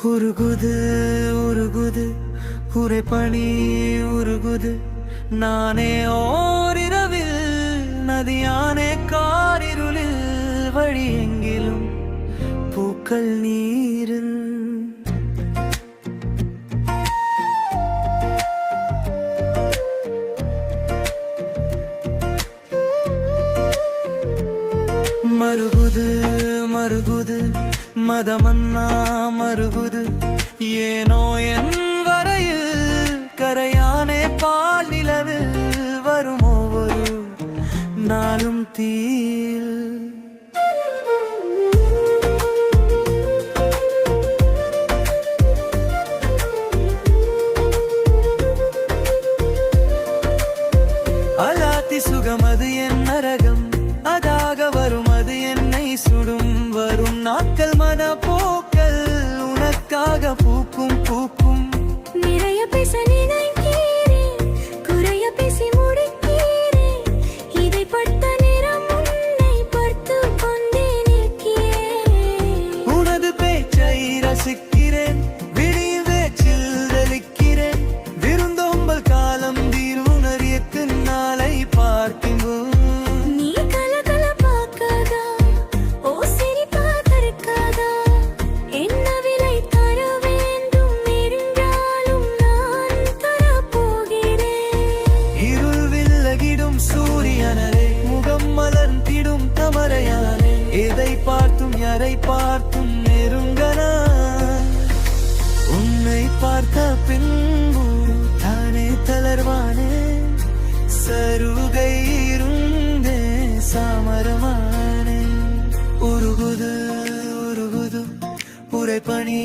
உருகுது உருகுது உரைப்பணி உருகுது நானே ஓரிரவில் நதியானே காரிருளில் வழி எங்கிலும் பூக்கள் நீரில் மருகுது மருகுது மதமன்னா மருகுது ஏனோ என் வரையில் கரையானே பால் நிலவில் வருமோ ஒரு நாளும் தீல் அலாத்தி சுகமது என் நரகம் அதாக வரும் அது என்னை சுடும் வரும் நாட்கள் மன போக்கள் உனக்காக பூக்கும் பூக்கும் நிறைய பேச நினைக்கிறேன் குறைய பேசி முடிக்கிறேன் இதை பட்ட நேரம் உன்னை பார்த்து கொண்டே நிற்கிறேன் உனது பேச்சை ரசிக்கிறேன் விடிய வேச்சில் ரலிக்கிறேன் விருந்தோம்பல் காலம் தீர் உணரியக்கு நாளை பார்க்கின்றோம் சூரியனரே முகம் மலர்ந்திடும் தமரையானே எதை பார்த்தும் யாரை பார்த்தும் நெருங்கனா உன்னை பார்த்த பின்பு தானே தளர்வானே சருகை இருந்தே சாமரமானே உருகுது உருகுது உரைப்பணி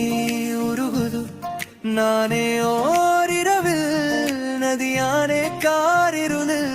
உருகுது நானே ஓரிரவில் நதியானே காரிருளில்